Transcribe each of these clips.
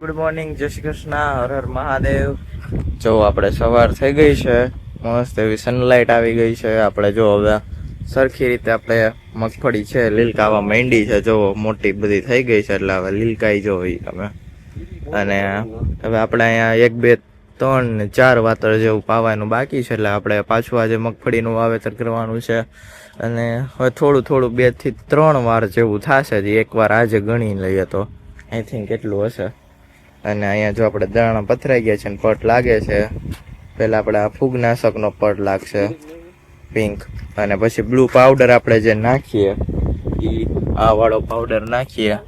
Good morning, જય શ્રી કૃષ્ણ, હર હર મહાદેવ. જો આપણે સવાર થઈ ગઈ છે, મસ્ત એવી સનલાઇટ આવી ગઈ છે. આપણે જો હવે સરખી રીતે આપણે મગફળી છે લીલકાવા માંડી છે. જો મોટી બધી થઈ ગઈ છે એટલે હવે લીલકાઈ જો તમે. અને હવે આપણે અહીંયા 1 2 3 ને 4 વાતર જેવું પાવાનું બાકી છે એટલે આપણે પાછું આજે મગફળીનું વાવેતર કરવાનું છે. અને હવે થોડું 2 થી 3 વાર જેવું થશે. એકવાર આજે ગણી લઈએ તો આઈ થિંક કેટલું હશે. અને અહીંયા જો આપણે દાણા પથરાઈ ગયા છે ને પટ લાગે છે. પહેલા આપણે આ ફૂગનાશકનો પટ લાગશે પિંક, અને પછી બ્લુ પાવડર આપણે જે નાખીએ એ આ વાળો પાવડર નાખીએ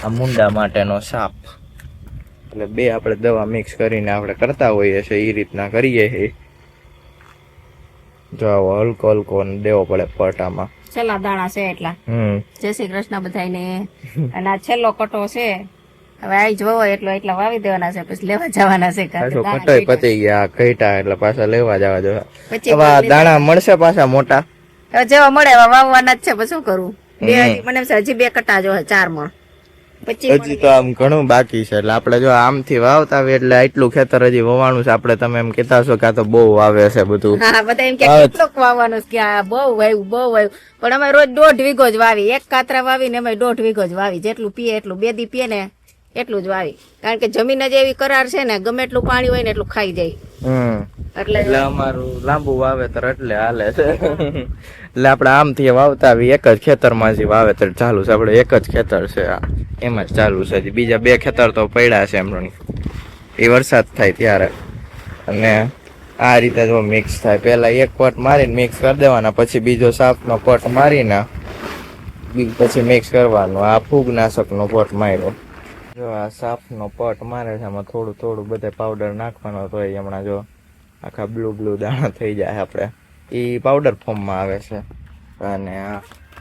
આ મુંડા માટેનો સાપ. એટલે બે આપણે દવા મિક્સ કરીને આપણે કરતા હોઈએ છીએ, એ રીતના કરીએ છીએ. જો આવો હલકો હલકો દેવો પડે પટ આમાં. છેલ્લા દાણા છે એટલા. જય શ્રી કૃષ્ણ બધાને. અને આ છેલ્લો કટો છે, હવે આ જોવો એટલા વાવી દેવાના છે, પછી લેવા જવાના છે. કટોય પતી ગયા ઘઈટા એટલે પાછા લેવા જવા જોઈએ. હવે દાણા મળશે પાછા મોટા, હવે જેવા મળે એવા વાવવાના જ છે. પછી શું કરવું? મને હજી 2 કટા જો 4 મણ. હજી તો આમ ઘણું બાકી છે. એટલે આપડે જો આમથી વાવતા હોય એટલે આટલું ખેતર હજી વવાણું છે. આપડે તમે એમ કેતા છો કે આ તો બહુ વાવે છે બધું. હા, બધા એમ કે કેટલું વાવવાનું છે, કે બહુ વાવ્યું. પણ અમે રોજ 1.5 વીઘો જ વાવી. એક કાતરા વાવીને અમે 1.5 વીઘો જ વાવી. જેટલું પીએ એટલું, 2 દી પીએ ને એટલું જ વાવી. કારણ કે જમીન જ એવી કરાર છે ને, ગમે એટલું પાણી હોય ને એટલું ખાઈ જાય. એટલે અમારું લાંબુ વાવેતર એટલે હાલે છે. એટલે આપડે આમથી વાવતા આવી એક જ ખેતરમાં જે વાવેતર ચાલુ છે. આપડે એક જ ખેતર છે એમ જ ચાલુ છે. બીજા 2 ખેતર તો પડ્યા છે એમનું, એ વરસાદ થાય ત્યારે. અને આ રીતે જો મિક્સ થાય, પેલા એક પટ મારીને મિક્સ કરી દેવાના, પછી બીજો સાપનો પટ મારીને પછી મિક્સ કરવાનું. આ ફૂગનાશકનો પટ માર્યો. જો આ સાપનો પટ મારે છે, આમાં થોડું બધે પાવડર નાખવાનો તો હમણાં જો આખા બ્લુ દાણા થઈ જાય. આપણે એ પાવડર ફોર્મમાં આવે છે, અને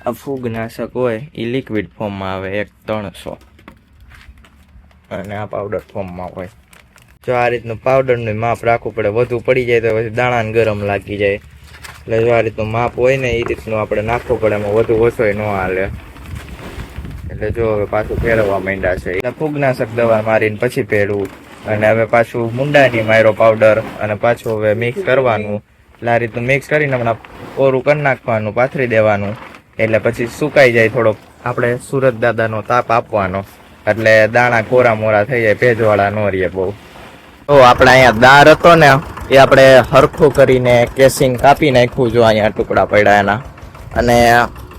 આ ફૂગનાશક હોય એ લિક્વિડ ફોર્મમાં આવે 1-300, અને આ પાવડર ફોર્મમાં હોય. જો આ રીતનું પાવડરનું માપ રાખવું પડે. વધુ પડી જાય તો પછી દાણાને ગરમ લાગી જાય. એટલે જો આ રીતનું માપ હોય ને એ રીતનું આપણે નાખવું પડે. એમાં વધુ ઓછો ન હાલે. એટલે જો હવે પાછું ફેરવવા માંડ્યા છે. એટલે ફૂગનાશક દવા મારીને પછી ફેરવું, અને હવે પાછું મુંડાની માયરો પાવડર, અને પાછું હવે મિક્સ કરવાનું. એટલે આ રીતનું મિક્સ કરીને હમણાં ઓરું કરી નાખવાનું, પાથરી દેવાનું. એટલે પછી સુકાઈ જાય થોડોક. આપણે સુરત દાદાનો તાપ આપવાનો, એટલે દાણા કોરા મોરા થઈ જાય, ભેજવાળા ન રહીએ બહુ. તો આપણે અહીંયા દાર હતો ને એ આપણે હરખું કરીને કેસિંગ કાપી નાખ્યું. જો અહીંયા ટુકડા પડ્યા એના, અને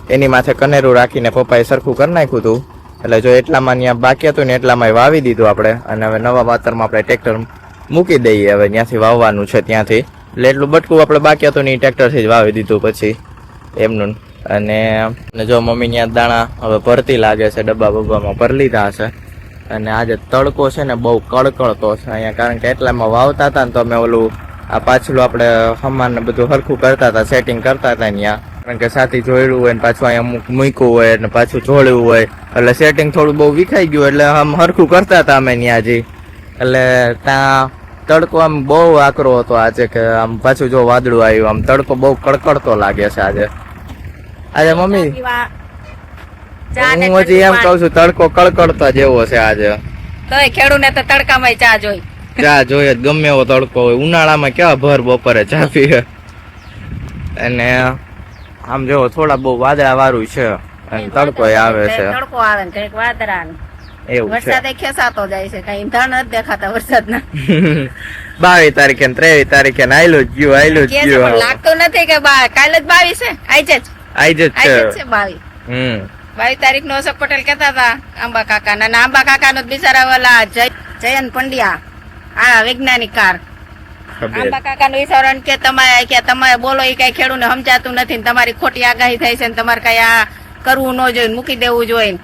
એની માથે કનેરું રાખીને પપ્પાએ સરખું કરી નાખ્યું હતું. એટલે જો એટલામાં ત્યાં બાકી હતું ને એટલામાં વાવી દીધું આપણે. અને હવે નવા વાતરમાં આપણે ટ્રેક્ટર મૂકી દઈએ. હવે ત્યાંથી વાવવાનું છે ત્યાંથી. એટલે એટલું બટકું આપણે બાકી હતું ને એ ટ્રેક્ટરથી જ વાવી દીધું પછી એમનું. અને જો મમ્મી ત્યાં દાણા હવે ભરતી લાગે છે, ડબ્બા બબ્બામાં ભરી લીધા હશે. અને આજે તડકો છે ને બહુ કડકડતો છે અહીંયા, કારણ કે એટલામાં વાવતા હતા ને તો અમે ઓલું આ પાછલું આપણે હમાન ને બધું હરખું કરતા હતા, સેટિંગ કરતા હતા ત્યાં. કારણ કે સાથી જોડ્યું હોય ને પાછું અહીંયા મૂક્યું હોય ને પાછું જોડ્યું હોય, એટલે સેટિંગ થોડું બહુ વિખાઈ ગયું. એટલે આમ હરખું કરતા હતા અમે ત્યાં હજી. એટલે ત્યાં તડકો આમ બહુ આકરો હતો આજે, કે આમ પાછું જો વાદળું આવ્યું, આમ તડકો બહુ કડકડતો લાગે છે આજે. આજે મમ્મી હું હજી એમ કઉ છું તડકો કડકડતો જેવો છે આજે. તો ખેડૂને તો તડકામાં ચા જોઈ. ચા જોઈએ, ગમે એવો તડકો હોય. ઉનાળામાં કેવા ભર બપોરે ચા પીએ. અને આમ જો થોડા બહુ વાદળા વાળું છે અને તડકો આવે છે. તડકો આવે ને કઈક વાદળા એવું છે. વરસાદ ખેંચાતો જાય છે, કઈ ધણ નથી દેખાતા વરસાદના. 22 તારીખે 23 તારીખે આયલું જ ગયું. લાગતું નથી કે કાલે જ 22 છે. આઈ જ છે 22. 22 તારીખ નો અશોક પટેલ કેતા હતા આંબા કાકા ના. આંબા કાકા નો બિચારા વાલા જયંત પંડ્યા, આ વૈજ્ઞાનિક કાર, આંબા કાકા નું ઈશ્વરણ કે તમે બોલો એ કઈ ખેડૂત ને સમજાતું નથી, તમારી ખોટી આગાહી થઈ છે, તમારે કઈ આ કરવું ન જોઈએ, મૂકી દેવું જોઈએ.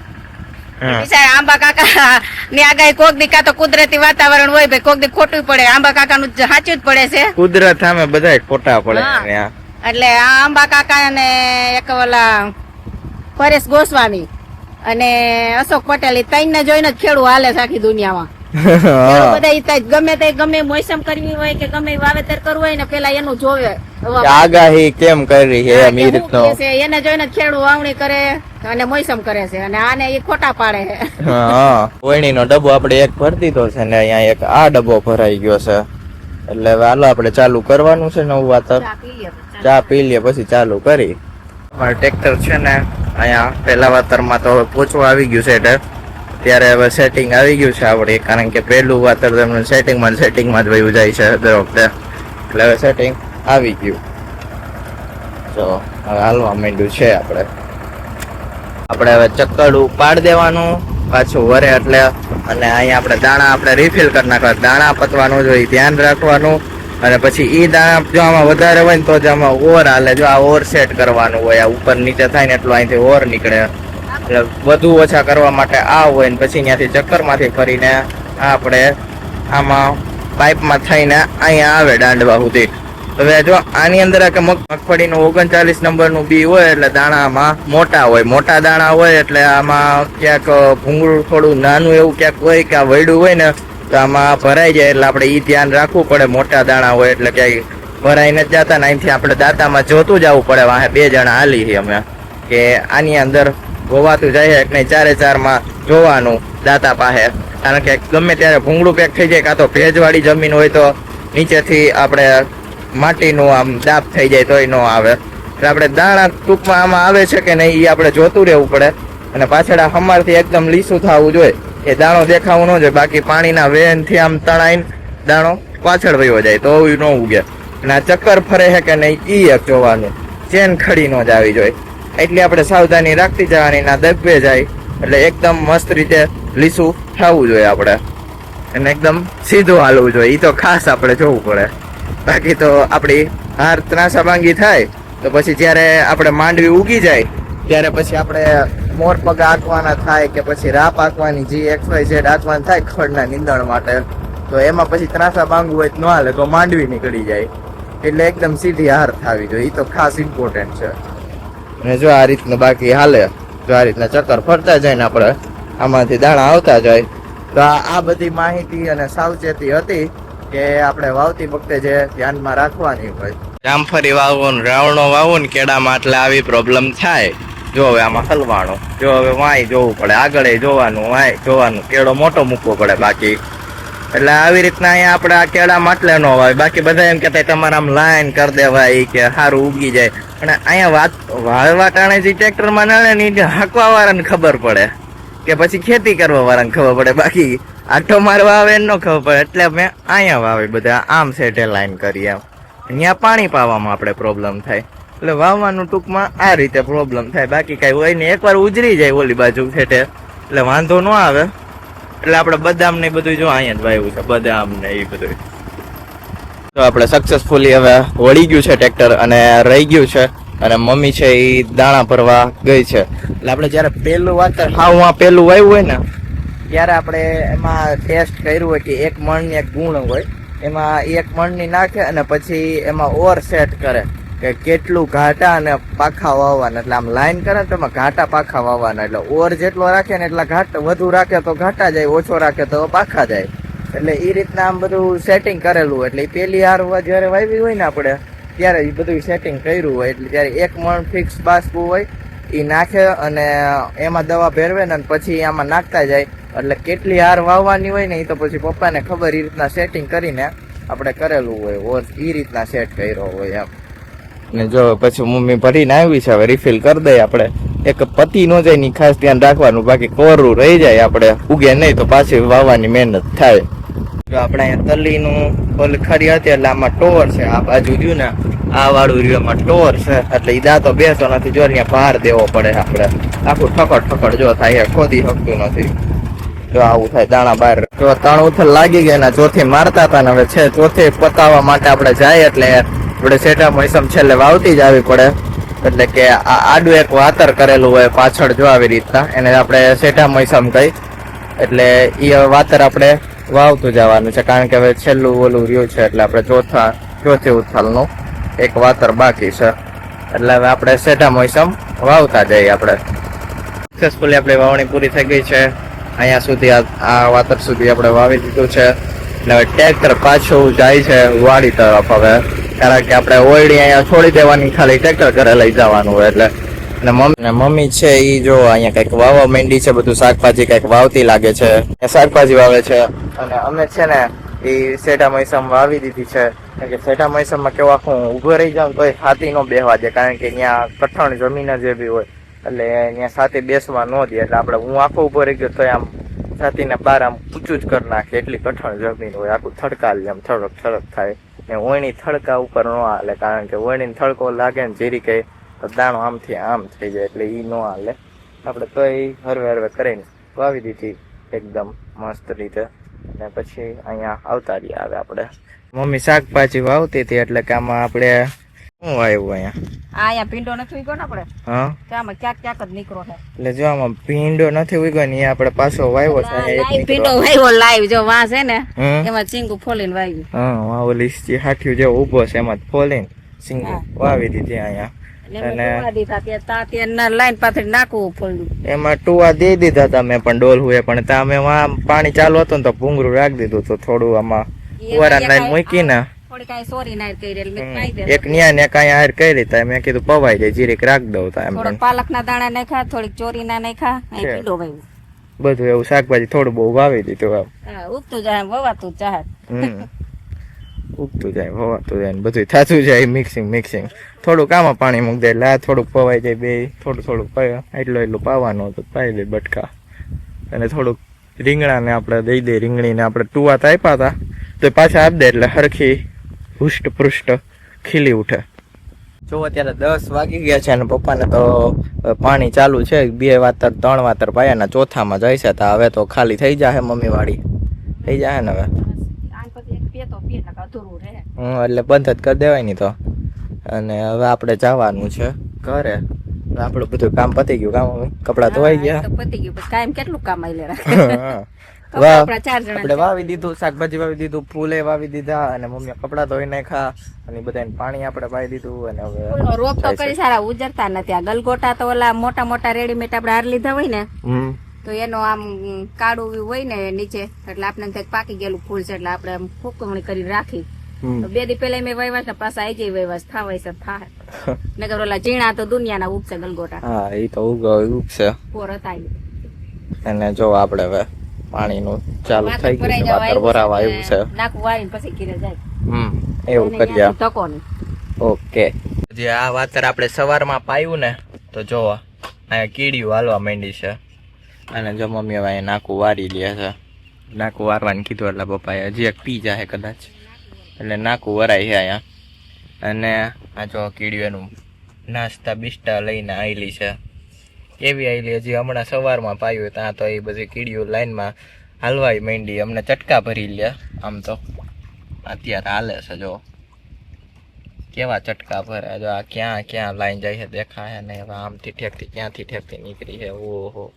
આંબા કાકા ની આગાહી કોક દી કાં તો કુદરતી વાતાવરણ હોય ભાઈ, કોક દી ખોટું પડે. આંબા કાકા નું સાચું જ પડે છે. કુદરત સામે બધા ખોટા પડે. એટલે આ આંબા કાકા ને એક ઓલા પરેશ ગોસ્વામી અને અશોક પટેલ, એ ત્રણ ને જોઈને જ ખેડૂત હાલે છે આખી દુનિયામાં. બધા ઈ તો ગમે મોસમ કરવી હોય કે ગમે વાવેતર કરવું હોય ને પેલા એનું જોવે આગાહી કેમ કરી છે એમ ઈ રીતનો એને જોઈને ખેડૂત વાવણી કરે અને મોસમ કરે છે અને આને એ ખોટા પાડે છે. કોયણી નો ડબ્બો આપણે એક ભરી દીધો છે ને અહીંયા એક આ ડબ્બો ભરાઈ ગયો છે એટલે હવે હાલો આપણે ચાલુ કરવાનું છે નવું વાતર. ચા પી લઈએ પછી ચાલુ કરી. અમારું ટ્રેક્ટર છે ને અહીંયા પેલા વાતરમાં તો પોચવા આવી ગયું છે એટલે ત્યારે હવે સેટિંગ આવી ગયું છે આપણે, કારણ કે પહેલું વાતર તમને સેટિંગમાં જ વયું જાય છે દર વખતે, એટલે હવે સેટિંગ આવી ગયું. તો હવે હાલવા માંડ્યું છે આપણે હવે ચક્કડું પાડી દેવાનું પાછું વરે એટલે, અને અહીંયા આપણે દાણા આપણે રિફિલ કરી નાખવા, દાણા પતવાનું જોઈએ ધ્યાન રાખવાનું. અને પછી ઈ દાણા જો આમાં વધારે હોય ને તો જ આમાં ઓર હાલે, જો આ ઓર સેટ કરવાનું હોય, આ ઉપર નીચે થાય ને એટલું અહીંથી ઓર નીકળે, એટલે વધુ ઓછા કરવા માટે આ હોય ને પછી ત્યાંથી ચક્કરમાંથી ફરીને આપણે આમાં પાઇપમાં થઈને અહીંયા આવે દાંડવા સુધી. હવે જો આની અંદર કે મગફળીનું 39 નંબરનું બી હોય એટલે દાણામાં મોટા હોય, મોટા દાણા હોય એટલે આમાં ક્યાંક ભૂંગળું થોડું નાનું એવું ક્યાંક હોય કે આ વૈડું હોય ને તો આમાં ભરાઈ જાય, એટલે આપણે ઈ ધ્યાન રાખવું પડે. મોટા દાણા હોય એટલે ક્યાંય ભરાઈ નથી જતા ને અહીંથી આપણે દાંતામાં જોતું જવું પડે. વાહે 2 જણા હાલી છે અમે કે આની અંદર ગોવાતું જાય કે નહીં, 4 માં જોવાનું દાંતા પાસે, કારણ કે ગમે ત્યારે ભૂંગળું પેક થઈ જાય, કાં તો ભેજવાળી જમીન હોય તો નીચેથી આપણે માટીનું આમ દાબ થઈ જાય તોય ન આવે. એટલે આપણે દાણા ટૂંકમાં આમાં આવે છે કે નહીં એ આપણે જોતું રહેવું પડે. અને પાછળ આ હમારથી એકદમ લીસું થવું જોઈએ, એ દાણો દેખાવું ન જોઈએ, બાકી પાણીના વેનથી આમ તણાઈને દાણો પાછળ વયો જાય તો ન ઉગે. અને આ ચક્કર ફરે છે કે નહીં ઈ એક જોવાનું, ચેન ખડી ન જ આવી જોઈએ, એટલે આપણે સાવધાની રાખતી જવાની, ના દબે જાય એટલે એકદમ મસ્ત રીતે લીસું થવું જોઈએ આપણે, અને એકદમ સીધું હાલવું જોઈએ. એ તો ખાસ આપણે જોવું પડે, બાકી તો આપણી હાર ત્રાસાભાંગી થાય તો પછી જ્યારે આપણે માંડવી ઉગી જાય ત્યારે પછી આપણે મોર પગ આંકવાના થાય કે પછી રાપ આંકવાની GXYZ આંકવાની થાય ખડના નીંદણ માટે, તો એમાં પછી ત્રાસા ભાંગવું હોય ન હાલે તો માંડવી નીકળી જાય. એટલે એકદમ સીધી હાર થવી જોઈએ, એ તો ખાસ ઇમ્પોર્ટન્ટ છે. અને જો આ રીતનું બાકી હાલે, જો આ રીતના ચક્કર ફરતા જાય ને આપણે આમાંથી દાણા આવતા જાય, તો આ બધી માહિતી અને સાવચેતી હતી કે આપણે વાવતી વખતે જે ધ્યાનમાં રાખવાની હોય. જામફળી વાવવું, રાવણો વાવવું ને કેળામાં એટલે આવી પ્રોબ્લેમ થાય. જો હવે આમાં હલવાનું, જો હવે વાય જોવું પડે, આગળ જોવાનું, વાય જોવાનું, કેળો મોટો મૂકવો પડે બાકી. એટલે આવી રીતના અહીંયા આપણે આ કેળામાં એટલે ન વાય, બાકી બધા એમ કહેતા તમારે આમ લાઈન કરી દેવાય કે સારું ઉગી જાય. અને અહીંયા વાળવા ટાણે જે ટ્રેક્ટરમાં નાણે ને હાંકવા વાળાને ખબર પડે કે પછી ખેતી કરવા વાળાને ખબર પડે, બાકી આઠો મારવા આવે ન ખબર પડે. એટલે મેં અહીંયા વાવે બધા આમ સેટે લાઈન કરી, એમ અહીંયા પાણી પાવામાં આપણે પ્રોબ્લેમ થાય. એટલે વાવવાનું ટૂંકમાં આ રીતે પ્રોબ્લેમ થાય, બાકી કઈ હોય ને એકવાર ઉજરી જાય ઓલી બાજુ સેટે એટલે વાંધો ન આવે. એટલે આપણે બદામ ને બધું જો અહીંયા જ વાવ્યું છે, બદામ ને એ બધું. તો આપણે સક્સેસફુલી હવે વળી ગયું છે ટ્રેક્ટર અને રહી ગયું છે, અને મમ્મી છે એ દાણા ભરવા ગઈ છે. એટલે આપણે જયારે પેલું વાતર હાવમાં પેલું વાવ્યું હોય ને ત્યારે આપણે એમાં ટેસ્ટ કર્યું હોય કે 1 મણની એક ગુણ હોય, એમાં 1 મણની નાખે અને પછી એમાં ઓર સેટ કરે કે કેટલું ઘાટા અને પાખા વાવવાના. એટલે આમ લાઈન કરે ને તો એમાં ઘાટા પાખા વાવવાના, એટલે ઓર જેટલો રાખે ને એટલા ઘાટ, વધુ રાખે તો ઘાટા જાય, ઓછો રાખે તો પાખા જાય. એટલે એ રીતના આમ બધું સેટિંગ કરેલું હોય. એટલે પેલી હાર જયારે વાવી હોય ને આપણે ત્યારે એ બધું સેટિંગ કર્યું હોય, એટલે ત્યારે 1 મણ ફિક્સ બાસકું હોય એ નાખે અને એમાં દવા ભેરવે ને પછી આમાં નાખતા જાય. એટલે કેટલી હાર વાવવાની હોય ને એ તો પછી પપ્પાને ખબર, એ રીતના સેટિંગ કરીને આપણે કરેલું હોય, ઓર એ રીતના સેટ કર્યો હોય એમ. ને જો પછી મમ્મી ભરીને આવી છે, હવે રિફિલ કરી દઈએ આપણે. એક પતિ નો જાય ની ખાસ ધ્યાન રાખવાનું, બાકી કોરું રહી જાય આપણે ઉગે નહીં તો પાછી વાવવાની મહેનત થાય. જો આપણે અહીંયા તલીનું ઓલ ખરી હતી એટલે આમાં ટોર છે, આ બાજુ રહ્યું ને આ વાળું રહ્યું એમાં ટોર છે, એટલે ઈ દાંતો બેસો નથી, જો અહીંયા ભાર દેવો પડે આપણે. આખું ઠકડ જો થાય, ખોદી શકતું નથી. જો આવું થાય દાણા બહાર. જો 3 ઉથલ લાગી ગયા ને ચોથી મારતા હતા ને હવે છે ચોથી પતાવવા માટે આપણે જાય એટલે આપણે સેટા મોસમ છેલ્લે વાવતી જ આવી પડે. એટલે કે આ આડું એક વાતર કરેલું હોય પાછળ જો આવી રીતના, એને આપણે સેટા મોસમ કહી. એટલે એ વાતર આપણે વાવતું જવાનું છે, કારણ કે હવે છેલ્લું ઓલું રહ્યું છે, એટલે આપણે ચોથી ઉથલનું એક વાતર બાકી છે. એટલે હવે આપણે સેટા મોસમ વાવતા જઈએ. આપણે સક્સેસફુલી આપણી વાવણી પૂરી થઈ ગઈ છે. અહીંયા સુધી આ વાતર સુધી આપણે વાવી દીધું છે. એટલે હવે ટ્રેક્ટર પાછું જાય છે વાડી તરફ હવે, કારણ કે આપણે ઓયડી અહીંયા છોડી દેવાની, ખાલી ટ્રેક્ટર ઘરે લઈ જવાનું હોય એટલે. અને મમ્મી છે ઈ જો અહીંયા કઈક વાવવા માંડી છે, બધું શાકભાજી કઈક વાવતી લાગે છે, શાકભાજી વાવે છે. અને અમે છે ને એ સેઠા મૈસમ વાવી દીધી છે, કારણ કે સેઠા મૈસમમાં કેવું આખું ઉભો રહી જાવ તો હાથી નો બેહવા દે, કારણ કે અહીંયા કઠણ જમીન જ એવી હોય એટલે અહીંયા સાથે બેસવા ન દે. એટલે આપણે હું આખો ઉભો રહી ગયો તો આમ છાતીને બાર આમ ઊંચું જ કરી નાખે, એટલી કઠણ જમીન હોય, આખું થડકાલ એમ થડક થડક થાય. ને ઓયણી થડકા ઉપર ન હાલે, કારણ કે ઓયણી થડકો લાગે ને જીરી કે તો દાણો આમથી આમ થઈ જાય, એટલે ઈ ન હાલે. આપણે તો એ હરવે હરવે કરીને વાવી દીધી એકદમ મસ્ત રીતે. ને પછી અહીંયા આવતા રહ્યા આવે આપણે. મમ્મી શાકભાજી વાવતી હતી, એટલે કે આમાં આપણે શું વાવ્યું અહીંયા ભીંડો નથી ઉગ્યો ને આપણે, હા આમાં ક્યાંક ક્યાંક જ નીકળો છે. એટલે જો આમાં ભીંડો નથી ઉગ્યો ને એ આપણે પાછો વાવ્યો છે. અહીંયા એક ભીંડો વાવ્યો લાઈવ, જો વાં છે ને એમાં ચીંગું ફોલીને વાવ્યું. હા, ઓલી હાઠિયું જેવો ઉભો છે એમાં ફોલીને સિંગું વાવી દીધી અહીંયા. એમાં ટુવા દઈ દીધા તમે પણ ડોલ હુએ, પણ તમે પાણી ચાલુ હતું ને તો ભૂંગળું રાખી દીધું, તો થોડું આમાં ફુવારા લાઈન મૂકી ને એક ન્યા ને કઈ હાર કરી તા મેં કીધું પવાઈ જાય જીરીક રાખ દઉં તા એમ. પાલક ના દાણા નાખ્યા, થોડીક ચોરી ના નાખ્યા, બધું એવું શાકભાજી થોડું બહુ વાવી દીધું. ઉગતું જાય વવાતું ચાહે, ઉગતું જાય વવાતું જાય બધું થતું જાય, મિક્સિંગ થોડુંક આમાં પાણી મૂકી દે એટલે આ થોડુંક પવાઈ જાય, બે થોડું એટલું પાવાનું હતું પાઈ દે બટકા. અને થોડુંક રીંગણા ને આપણે દઈ દે, રીંગણી ને આપણે ટુવા તો આપ્યા હતા તો પાછા આપી દે એટલે હરખી હુષ્ટ પૃષ્ટ ખીલી ઉઠે. જો અત્યારે 10 વાગી ગયા છે અને પપ્પાને તો પાણી ચાલુ છે, 2 વાતર 3 વાતર પાયાના ચોથામાં જાય છે, તો હવે તો ખાલી થઈ જાય મમ્મી વાડી થઈ જાય ને હવે. એટલે બંધ જ કરી દેવાય નહીં તો. અને હવે આપણે જવાનું છે ઘરે, આપણું બધું કામ પતી ગયું, કામ કપડા ધોવાઈ ગયા, પતી ગયું. કામ કેટલું કામ આપણે વાવી દીધું, શાકભાજી વાવી દીધું, ફૂલે વાવી દીધા, અને મમ્મી કપડા ધોઈ નાખ્યા, અને બધાને પાણી આપણે પાઈ દીધું. અને હવે રોપ તો કરી સારા ઉજરતા નથી. આ ગલગોટા તો ઓલા મોટા મોટા રેડીમેડ આપણે હાર લીધા હોય ને તો એનો આમ કાળું હોય ને નીચે, એટલે આપણે પાકી ગયેલું ફૂલ છે, એટલે આપણે ફૂકવણી કરી રાખી. 2 દી પેલા મેં વહીવાસ ને પાછા આઈ જઈ વહીવાસ થાવાય છે થાય નગર ઓલા ઝીણા તો દુનિયાના ઉગશે ગલગોટા. હા એ તો ઉગશે પોર હતા. અને જો આપણે હવે પાણીનું ચાલુ થઈ ગયું છે, વાતર ભરાવા આવ્યું છે, નાખું વાળીને પછી ઘરે જાય. એવું કરીએ. તકો ને ઓકે. જે આ વાતર આપણે સવારમાં પાયું ને તો જો અહીંયા કીડીઓ હાલવા માંડી છે, અને જો મમ્મી હવે અહીંયા નાકું વારી લે છે. નાકું વારવાનું કીધું એટલે પપ્પાએ હજી એક પી જાય કદાચ, એટલે નાકું વરાય છે અહીંયા. અને આ જો કીડીઓ એનું નાસ્તા બિસ્ટા લઈને આવેલી છે, કેવી આવેલી હજી હમણાં સવારમાં પાયું ત્યાં તો એ બધી કીડીઓ લાઈનમાં હાલવાઈ માંડી, અમને ચટકા ભરી લે. આમ તો અત્યારે હાલે છે, જો કેવા ચટકા ભરે, જો આ ક્યાં ક્યાં લાઈન જાય છે દેખાય ને. હવે આમથી ઠેકથી ક્યાંથી ઠેકથી નીકળી છે, ઓહો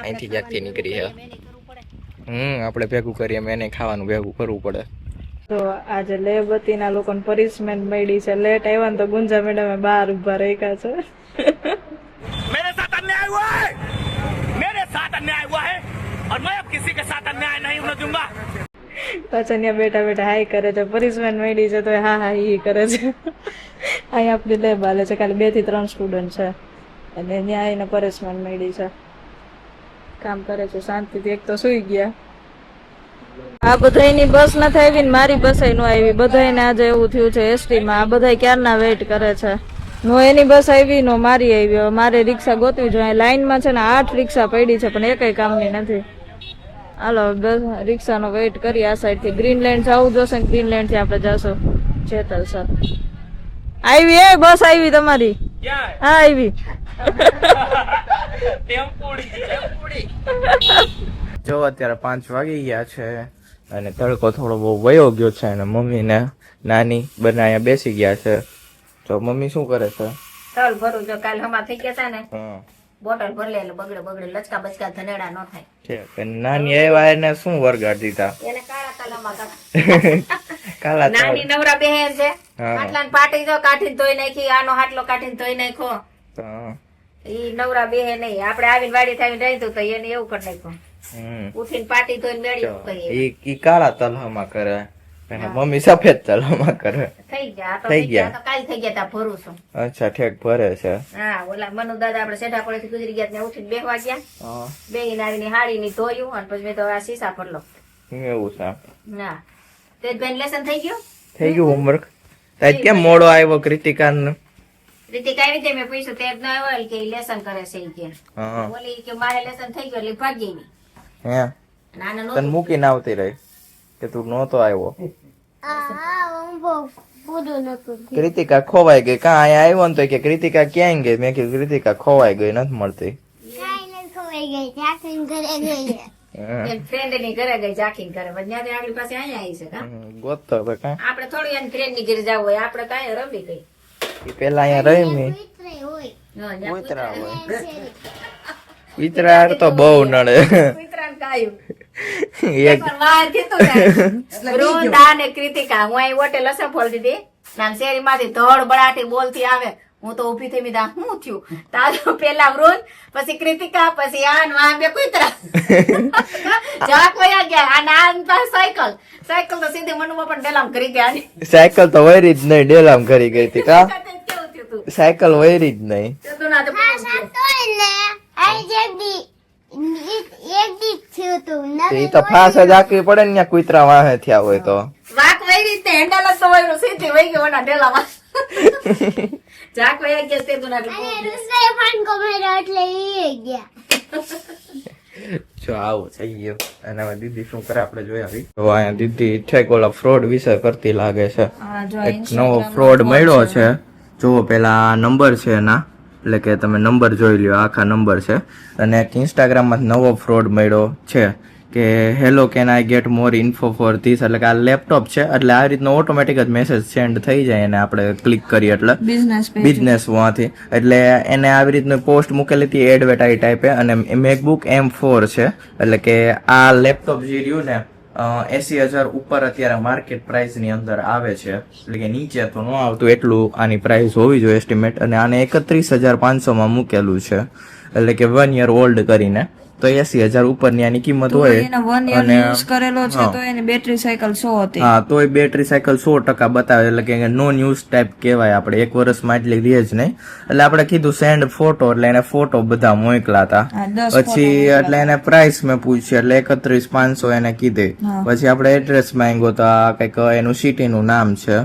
અહીંથી ક્યાંકથી નીકળી છે. આપણે ભેગું કરીએ એને ખાવાનું ભેગું કરવું પડે. તો આજે લેબતીના લોકોને પનિશમેન્ટ મળી છે, લેટ આવ્યા ને તો ગુંજા મેડમે બહાર ઉભા રાખ્યા છે. मेरे साथ अन्याय हुआ है, मेरे साथ अन्याय हुआ है और मैं अब किसी के साथ अन्याय नहीं होने दूंगा. પાછા ત્યાં બેઠા બેઠા હાઈ કરે છે, પનિશમેન્ટ મળી છે તો હા હા ઈ કરે છે. અહીંયા આપણી લેબ હાલે છે, ખાલી 2 થી 3 સ્ટુડન્ટ છે, અને ત્યાં આવીને પનિશમેન્ટ મળી છે. કામ કરે છે શાંતિથી, એક તો સુઈ ગયા. આ બધાની બસ નથી આવી ને મારી બસ ન આવી, બધાને આજે એવું થયું છે એસટી માં. આ બધા ક્યારના વેઇટ કરે છે, નો એની બસ આવી નો મારી આવી. મારે રિક્ષા ગોતવી જોઈએ, લાઈન માં છે ને 8 રિક્ષા પડી છે પણ એકય કામની નથી. હાલો રિક્ષા નો વેઇટ કરી. આ સાઈડ થી ગ્રીનલેન્ડ જવું જોશે, ગ્રીનલેન્ડ થી આપણે જશું જેતલ સર. આવી એ બસ આવી તમારી? હા આવી. જો અત્યારે 5 વાગી ગયા છે અને તડકો થોડો બહુ વયો ગયો છે, અને મમ્મી ને નાની બંને અહીંયા બેસી ગયા છે. તો મમ્મી શું કરે છે? તલ ભરું. જો કાલ હમા થઈ ગયા ને બોટલ ભરી લે એટલે બગડે લચકા બચકા ધનેડા ન થાય. છે નાની આવ્યા એને શું વરગાડ દીધા? એને કાળા કલમમાં કાળા નાની નવરા બેહેન છે, આટલા પાટી જો કાઢીને ધોઈ નાખી, આનો હાટલો કાઢીને ધોઈ નાખ્યો. ઈ નવરા બેહે નહીં, આપણે આવીને વાડી થાવીને રહી તો એને એવું કરી નાખ્યું. ઉઠીને પાટી ધોઈને મેળી કરી ઈ કાળા તલહમાં કરે અને મમ્મી સફેદ તલહમાં કરે. થઈ ગયા આ તો થઈ થઈ ગયા. ગયા તો કાલ થઈ ગયા તા ભરું અચ્છા ઠેક ભરે છે. હા ઓલા મનુ દાદા આપણે સેઠા પડેથી ગુજરી ગયા ત્યાં ઉઠીને બેહવા ગયા હા, બેહી નારીની હાડી ની ધોયું અને પછી મેં તો આ સીસા પડલો એવું છે. ના તે બેન લેસન થઈ ગયું થઈ ગયું હોમવર્ક. તાજ કેમ મોડો આવ્યો કૃતિકાન? રીતે કઈ રીતે મેં પૂછ્યું તે જ ન આવ્યો કે લેસન કરે છે ઈ કે હા બોલી કે મારે લેસન થઈ ગયું એટલે ભાગી ગઈ હે નાના તને નો મૂકીને આવતી રહી કે તું નહોતો આવ્યો. કૃતિકા ખોવાઈ ગઈ. કાં અહીંયા આવ્યો ને તો કે કૃતિકા ક્યાં ગઈ? મેં કીધું કૃતિકા ખોવાઈ ગઈ, નથી મળતી. હે. ફ્રેન્ડ ની ઘરે ગઈ જાખીને ઘરે પછી ત્યાંથી આપણી પાસે અહીંયા આવી છે કા ગોતતો તો કાં આપણે થોડું એની ફ્રેન્ડ ની ઘરે જવું હોય આપણે કાંઈ રમી ગઈ ઈ પેલા અહીંયા રહી ને હા, ત્યાં કૂતરા હોય. કૂતરા તો બહુ નડે. કૂતરાને કાયું. એક એકવાર વાર કીધું ને, વૃંદા ને કૃતિકા હું અહીં હોટેલ અસફળ દીધી નામ શેરીમાંથી ધડ બળાટી બોલતી આવે હું તો ઉભી થઈ મીધા શું થયું તારો પેલા વૃંદ પછી કૃતિકા પછી આન વાં બે કૂતરા જાક વયા ગયા આ નાન પાસે સાયકલ સાયકલ તો સીધી મનુમાં પણ ડેલામ કરી ગયા ને. સાયકલ તો વૈરી જ નહીં, ડેલામ કરી ગઈ હતી કા. કેવું થયું તું સાયકલ વૈરી જ નહીં. તે તું ના તો પૂછું. ઈ તો ફાસ જ આકવી પડે ને ત્યાં કૂતરા વાહે થયા હોય તો. વાક વઈ રીતે હેન્ડલ જ તો વયું સીધી વઈ ગયો ના ડેલામાં જાક વયા ગયા તે તું ના તો જો આવું થઈ ગયું. અને હવે દીદી શું કરે આપણે જોઈ આવી. તો અહીંયા દીદી ઠેક ઓલા ફ્રોડ વિશે કરતી લાગે છે. એક નવો ફ્રોડ મળ્યો છે. જો પેલા નંબર છે એના, એટલે કે તમે નંબર જોઈ લ્યો, આખા નંબર છે. અને એક ઇન્સ્ટાગ્રામમાં નવો ફ્રોડ મળ્યો છે કે hello can I get more info for this, એટલે કે આ લેપટોપ છે એટલે આ રીતનો ઓટોમેટિક જ મેસેજ સેન્ડ થઈ જાય એને આપણે ક્લિક કરીએ એટલે બિઝનેસ માંથી. એટલે એને આવી રીતનું પોસ્ટ મૂકેલી હતી એડવર્ટાઇઝ ટાઈપે. અને મેકબુક M4 છે, એટલે કે આ લેપટોપ જે રહ્યું ને 80,000 ઉપર અત્યારે માર્કેટ પ્રાઇસ ની અંદર આવે છે, એટલે કે નીચે તો ન આવતું એટલું આની પ્રાઇસ હોવી જોઈએ એસ્ટિમેટ. અને આને 31,500 માં મૂકેલું છે, એટલે કે 1 year ઓલ્ડ કરીને. તો 80,000 ઉપરની આની કિંમત હોય અને કરેલો છે તો એની બેટરી સાયકલ 100 હતી. હા તો એ બેટરી સાયકલ 100% બતાવે, એટલે કે નોન યુઝ ટાઈપ કહેવાય. આપણે 1 વર્ષમાં એટલી રહે જ નહીં. એટલે આપણે કીધું સેન્ડ ફોટો, એટલે એને ફોટો બધા મોકલા હતા. પછી એટલે એને પ્રાઇસ મેં પૂછી એટલે 31,500 એને કીધી. પછી આપણે એડ્રેસ માંગ્યો તો કઈક એનું સિટી નું નામ છે.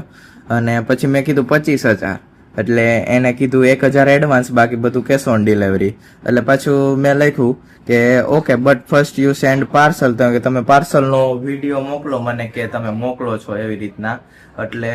અને પછી મેં કીધું 25,000, એટલે એને કીધું 1,000 એડવાન્સ, બાકી બધું કેશ ઓન ડિલિવરી. એટલે પાછું મેં લખ્યું કે okay but first you send parcel, કે તમે પાર્સલ નો વિડીયો મોકલો મને કે તમે મોકલો છો એવી રીતના. એટલે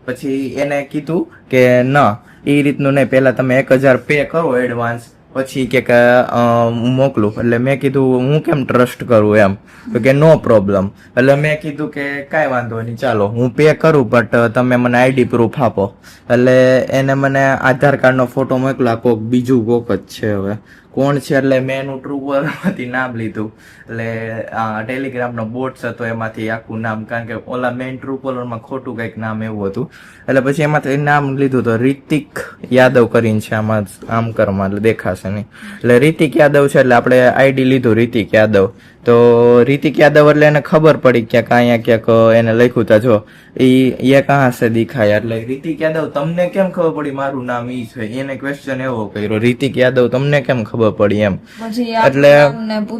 પછી એને કીધું કે ના એ રીતનું નહીં, પેલા તમે 1,000 પે કરો એડવાન્સ, પછી કે હું મોકલું. એટલે મેં કીધું હું કેમ ટ્રસ્ટ કરું એમ, તો કે નો પ્રોબ્લેમ. એટલે મેં કીધું કે કાંઈ વાંધો નહીં, ચાલો હું પે કરું બટ તમે મને આઈડી પ્રૂફ આપો. એટલે એને મને આધાર કાર્ડ નો ફોટો મોકલા, કોક બીજું કોક જ છે, હવે કોણ છે એટલે મેં એનું ટ્રુકોલર માંથી નામ લીધું. એટલે ટેલિગ્રામ નો બોટ હતો એમાંથી આખું નામ, કારણ કે ઓલા મેઇન ટ્રુકોલર માં ખોટું કઈક નામ એવું હતું. એટલે પછી એમાંથી નામ લીધું તો રિતિક યાદવ કરીને છે, આમાં આમ કરમાં એટલે દેખાશે નહીં. એટલે રિતિક યાદવ છે, એટલે આપણે આઈડી લીધું રિતિક યાદવ. તો રિતિક યાદવ એટલે એને ખબર પડી ક્યાંક અહીંયા ક્યાંક એને લખ્યું તા, જો એ કહાં સે દિખાયા. એટલે રિતિક યાદવ તમને કેમ ખબર પડી મારું નામ ઈ છે, એને ક્વેશ્ચન એવો કર્યો, રિતિક યાદવ તમને કેમ ખબર પડી એમ. એટલે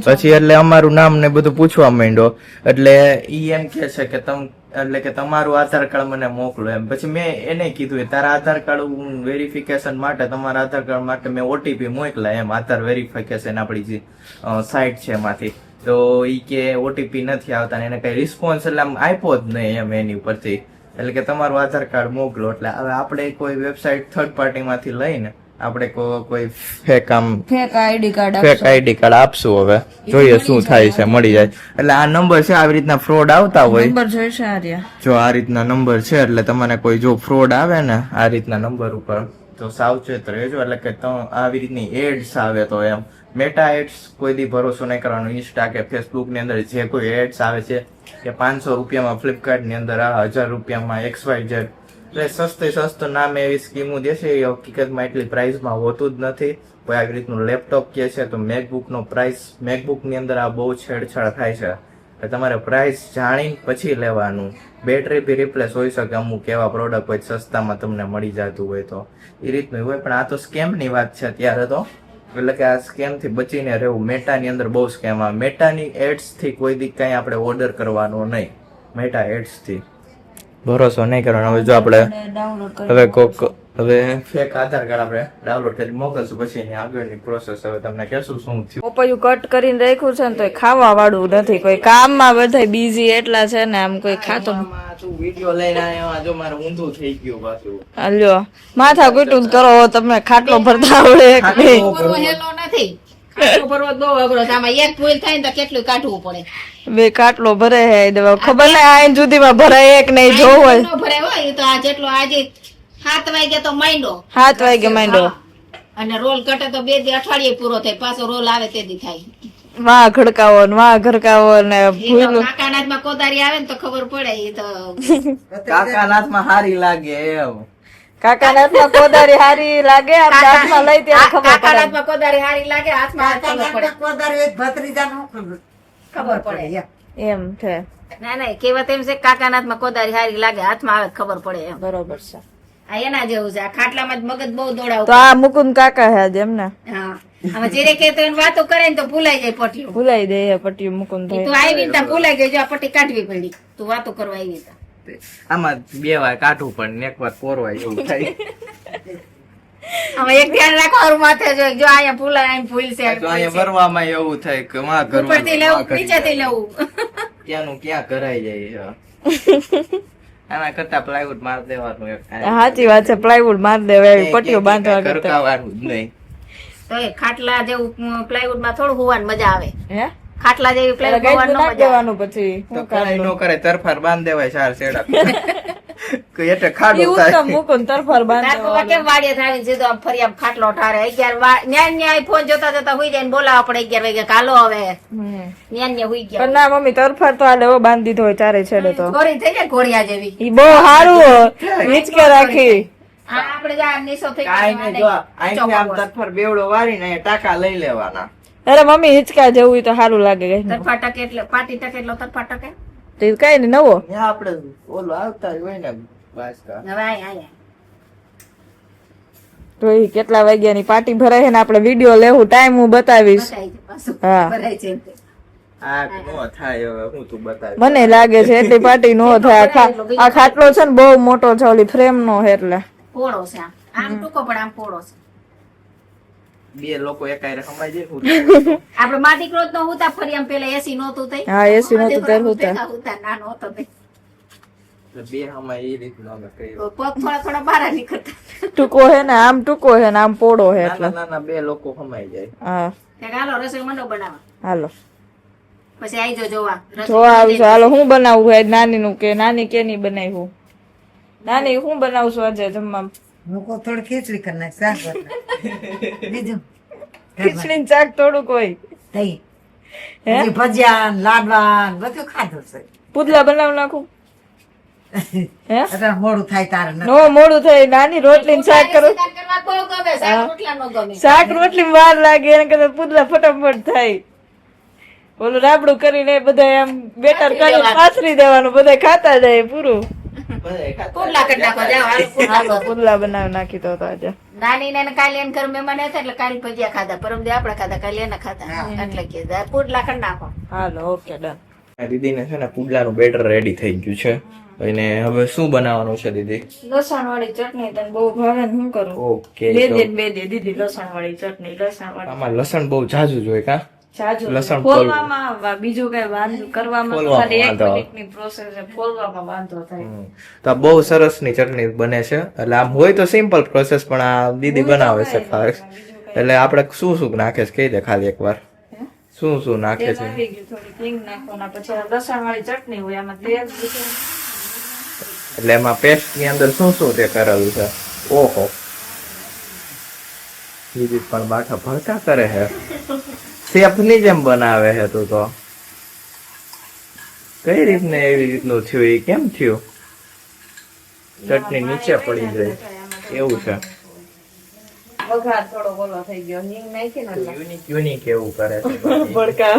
પછી એટલે અમારું નામ ને બધું પૂછવા માંડ્યો. એટલે ઈ એમ કે છે કે તમ એટલે કે તમારું આધાર કાર્ડ મને મોકલો એમ. પછી મેં એને કીધું તારા આધાર કાર્ડ વેરિફિકેશન માટે, તમારા આધાર કાર્ડ માટે મેં OTP મોકલા એમ, આધાર વેરિફિકેશન આપણી જે સાઇટ છે એમાંથી. તો ઈ કે OTP નથી આવતા, એને કઈ રિસ્પોન્સ એટલે આમ આપ્યો જ નહીં એમ એની ઉપરથી. એટલે કે તમારું આધાર કાર્ડ મોકલો. એટલે હવે આપણે કોઈ વેબસાઇટ થર્ડ પાર્ટી માંથી લઈને આપણે કોઈ ફેક આઈડી કાર્ડ આપશું. હવે જોઈએ શું થાય છે, મળી જાય. એટલે આ નંબર છે, આવી રીતના ફ્રોડ આવતા હોય જો આ રીતના નંબર છે. એટલે તમને કોઈ જો ફ્રોડ આવે ને આ રીતના નંબર ઉપર તો સાવચેત રહેજો. એટલે કે આવી રીતની એડ્સ આવે તો એમ મેટા એડ્સ કોઈ દી ભરોસો નહીં કરવાનો. ઇન્સ્ટા કે ફેસબુક ની અંદર જે કોઈ એડ્સ આવે છે કે 500 રૂપિયામાં ફ્લિપકાર્ટ ની અંદર આ 1000 રૂપિયામાં XYZ એટલે સસ્તું નામ એવી સ્કીમો દેશે એ હકીકતમાં એટલી પ્રાઇસમાં હોતું જ નથી. કોઈ આવી રીતનું લેપટોપ કે છે તો મેકબુકનો પ્રાઇસ મેકબુકની અંદર આ બહુ છેડછાડ થાય છે. એટલે તમારે પ્રાઇસ જાણીને પછી લેવાનું. બેટરી બી રિપ્લેસ હોઈ શકે અમુક એવા પ્રોડક્ટ હોય સસ્તામાં તમને મળી જતું હોય તો એ રીતનું હોય. પણ આ તો સ્કેમની વાત છે અત્યારે તો, એટલે કે આ સ્કેમ થી બચીને રહેવું. મેટાની અંદર બહુ સ્કેમ આવે. મેટાની એડ્સ થી કોઈ દી કઈ આપણે ઓર્ડર કરવાનો નહીં. મેટા એડ્સ થી ભરોસો નહીં કરવાનો. હવે જો આપણે હવે કોક હવે ફેક આધાર કાર્ડ આપણે ડાઉનલોડ કરી મોકલશું પછી એની આગળની પ્રોસેસ હવે તમને કહેશું શું થયું. પપૈયું કટ કરીને રાખ્યું છે ને તો ખાવા વાળું નથી. કોઈ કામમાં બધા બીઝી એટલા છે ને આમ કોઈ ખાતો તું વિડિયો લઈને આવ્યો જો મારે ઊંધું થઈ ગયું પાછું. હાલ્યો માથા કુટું કરો તમે ખાટલો ભરતા આવડે એક નહીં. હેલો નથી ખાટલો ભરવો બહુ અઘરો છે. આમાં એક ભૂલ થાય ને તો કેટલું કાઢવું પડે. બે ખાટલો ભરે હે દેવા ખબર નહીં આઈન સુધીમાં ભરાય એક નહીં જોવું હોય. નો ભરાય હોય એ તો આ જેટલો આજે 7 વાગે તો માંડો 7 વાગે માંડો અને રોલ કટે તો 2 દી અઠવાડિયે પૂરો થાય. પાછો રોલ આવે તે દી થાય. વાહ ખડકાવો ને વાહ ઘરકાવો ને ભૂલું. કાકા નાથમાં કોદારી આવે ને તો ખબર પડે. એ તો કાકા નાથમાં હારી લાગે એમ. કાકા નાથમાં કોદારી હારી લાગે આમ હાથમાં લઈ ત્યારે ખબર કાકા પડે. નાથમાં કોદારી હારી લાગે હાથમાં ખબર પડે. ખબર પડે એમ છે. ના ના કહેવત એમ છે કાકા નાથમાં કોદારી હારી લાગે હાથમાં આવે તો ખબર પડે એમ. બરોબર છે. આ એના જેવું છે. આ ખાટલામાં જ મગજ બહુ દોડાવું. તો આ મુકુંદ કાકા હે આજ એમ ને હા આમાં જીરે કે તો એને વાતો કરે ને તો ભૂલાઈ જાય પટ્ટીઓ. ભૂલાઈ દે પટ્ટી મુકુંદ તું આવી ને ભૂલાઈ ગઈ. જો આ પટ્ટી કાઢવી પડી. તું વાતો કરવા આવી તા. આમાં 2 વાર કાઢવું પણ એક વાર પોરવાય એવું થાય. આમાં એક ધ્યાન રાખવાનું માથે જો અહીંયા ભૂલાય અહીં ભૂલ છે. તો અહીંયા ભરવામાં એવું થાય કે માં ઉપરથી લેવું નીચેથી લેવું. ત્યાંનું ક્યાં કરાઈ જાય છે. આના કરતા પ્લાયવુડ માર દેવાનું એક સાચી વાત છે. પ્લાયવુડ માર દેવાય એવી પટ્ટીઓ બાંધવા કરતા. કરકાવાનું જ નહીં. તો એ ખાટલા જેવું પ્લાયવુડ માં થોડું હોવાનું મજા આવે. હે ખાટલા જેવી પ્લાયવુડ હોવાનું નાખ મજા આવે. દેવાનું પછી તો કરાઈ નો કરે તરફાર બાંધ દેવાય 4 છેડા. કે એટલે ઈ ખાડો ઉત્તમ થાય. મુકુંદ તરફર બાંધ તાર પપ્પા કેમ વાડીએ થાવીને સીધો આમ ફરી આમ ખાટલો ઠારે 11 ન્યા ફોન જોતા જોતા હુઈ જાય ને બોલાવા પડે 11 વાગે કાલો હવે ન્યા હુઈ ગયા. પણ ના મમ્મી તરફર તો આલે બાંધી દીધો હોય ચારે છેડે તો ઘોડી થઈ જાય ઘોડિયા જેવી. ઈ બહુ સારું હિચકે રાખી. આ આપણે જા નીસો થઈ કાઈ નહીં જો અહીંથી આમ તરફાર બેવડો વારીને અહીંયા ટાકા લઈ લેવાના. અરે મમ્મી હિચકા જેવું ઈ તો સારું લાગે કઈ તરફા ટકે એટલે પાટી ટકે એટલો તરફા ટકે. તો કઈ નહીં નવો ત્યાં આપણે ઓલો આવતા હોય ને બાસકા. હવે આયા તો ઈ કેટલા વાગ્યાની પાર્ટી ભરાય છે ને આપણે વિડીયો લેવું ટાઈમ હું બતાવીશ. બતાઈ છે પાછું. હા. ભરાય છે એમ તે. આ નો થાય હવે હું તું બતાવી. મને લાગે છે એટલી પાર્ટી નો થાય. આ ખાટલો છે ને બહુ મોટો છે ઓલી ફ્રેમ નો છે એટલે પોળો છે આમ. આમ ટૂંકો પણ આમ પોળો છે. 2 લોકો એકાયરે સમાઈ જાય ને. આપણે માટી ક્રોધ નો હુતા ફરી આમ પેલા એસી નહોતું થઈ. હા એસી નતું ત્યારે હુતા. હુતા નાનો હતો તે. બે સમાય એ રીતનું અમે કર્યું. પગ થોડા થોડા બહાર નીકળતા. ટૂંકો છે ને આમ ટૂંકો છે ને આમ પોળો છે એટલે નાના નાના 2 લોકો સમાઈ જાય. હા ત્યાં હાલો રસોઈ મંડો બનાવવા. હાલો પછી આઈજો જોવા. જોવા આવજો. હાલો હું બનાવું આજ નાની નું કે નાની કેની બનાવ્યું. નાની હું બનાવશું આજે જમવા. મૂકો થોડી ખીચડી કરી નાખ શાક બીજું ખીચડી ને શાક થોડુંક હોય. દહીં હે પછી ભજીયા લાડવા ને બધું ખાધું છે પુડલા બનાવી નાખું. હે અત્યારે મોડું થાય તારે નથી. નો મોડું થાય નાની રોટલી ને શાક કરો. શાક કરવા બહુ ગમે. શાક રોટલા નો ગમે. શાક રોટલી વાર લાગે એને કરતા પુડલા ફટાફટ થાય. ઓલું રાબડું કરીને બધા આમ બેટર કરી પાથરી દેવાનું બધા ખાતા જાય પૂરું. પુડલા કરી નાખો. જાઓ, હાલો પુડલા હાલો કરો. પુડલા બનાવી નાખી તો આજે. નાની ને કાલે એને ઘર મહેમાન હતા એટલે કાલે ભજીયા ખાધા. પરમ દે આપણે ખાધા કાલે એને ખાધા. એટલે કે પુડલા કરી નાખો. Hello okay done. દીદીને છે ને પુડલાનું બેટર રેડી થઈ ગયું છે. અને હવે શું બનાવવાનું છે દીદી? લસણ વાળી ચટણી તને બહુ ભાવે ને શું કરું? ઓકે બે દે દીદી લસણ વાળી ચટણી. લસણ વાળી આમાં લસણ બહુ ઝાઝુ જોઈએ કા? જાજુ લસણ ફોલવામાં બીજું કઈ વાંધો કરવામાં તો ફોલવામાં ખાલી 1 વાંધો. મિનિટની પ્રોસેસ છે. ફોલવામાં વાંધો થાય. તો આ બહુ સરસ ની ચટણી બને છે. એટલે આમ હોય તો સિમ્પલ પ્રોસેસ પણ આ દીદી બનાવે છે ખાસ. એટલે આપણે શું શું નાખે છે કહી દે ખાલી એકવાર. શું શું નાખે તેલ છે? આવી ગયું, થોડી હિંગ નાખવાના, પછી આ લસણ વાળી ચટણી હોય એમાં તેલ મૂકવાનું. એટલે એમાં પેસ્ટ ની અંદર શું શું તે કરેલું છે? ઓહો દીદી પણ બાઠા ભરતા કરે છે. શેફ ની જેમ બનાવે છે તું તો. કઈ રીતને એવી રીતનું થયું? એ કેમ થયું? ચટણી નીચે પડી જાય એવું છે. વઘાર થોડો બોલો થઈ ગયો હિંગ નાખી ને એટલે. યુનિક એવું કરે છે ભડકા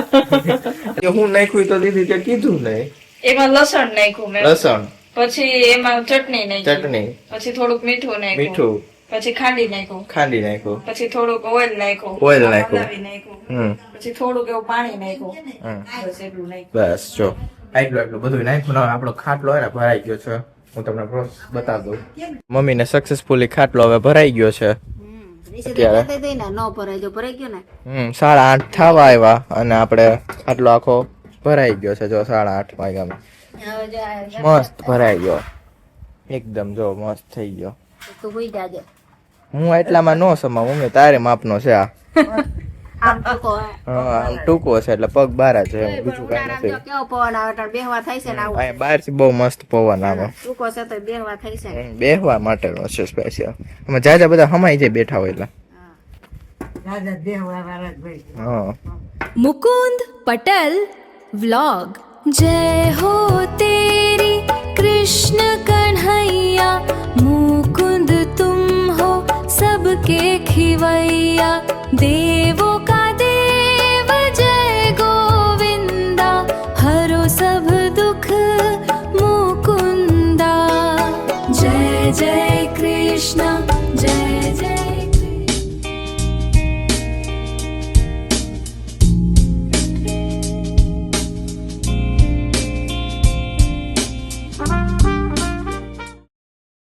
કે હું નાખ્યું તો દીદી તે કીધું નહીં. એમાં લસણ નાખ્યું મેં, લસણ, પછી એમાં ચટણી નાખી, ચટણી, પછી થોડુંક મીઠું નાખ્યું, મીઠું, પછી ખાંડી નાખ્યું, ખાંડી નાખ્યું, પછી થોડુંક ઓઇલ નાખ્યું, ઓઇલ નાખ્યું. હલાવી નાખ્યું, હમ પછી થોડુંક એવું પાણી નાખ્યું, હમ. બસ એટલું નાખ્યું. બસ જો આટલું બધું નાખ્યું ને હવે આપણો ખાટલો હે ને ભરાઈ ગયો છે. હું તમને પ્રોસેસ બતાવી દઉં. મમ્મીને સક્સેસફુલી ખાટલો હવે ભરાઈ ગયો છે. અત્યારે 8:30 થવા આવ્યા અને આપણે ખાટલો આખો ભરાઈ ગયો છે. જો 8:30 વાગ્યામાં મસ્ત ભરાઈ ગયો એકદમ. જો મસ્ત થઈ ગયો. હું એટલામાં નો સમા મમ્મી તારે માપનો છે આ. હા આમ ટૂંકો છે એટલે પગ બાર છે એમ, બીજું કઈ નથી. અહીંયા બહારથી બહુ મસ્ત પવન આવે. બેહવા માટેનો છે સ્પેશિયલ. એમાં જાજા બધા હમાઈ જાય બેઠા હોય એટલે. રાજા દેહવા વાળા જ ભાઈ. હા मुकुंद पटल व्लॉग जय हो तेरी कृष्ण कन्हैया मुकुंद तुम हो सबके खिवैया देवों का देव जय गोविंदा हरो सब दुख मुकुंदा जय जय कृष्ण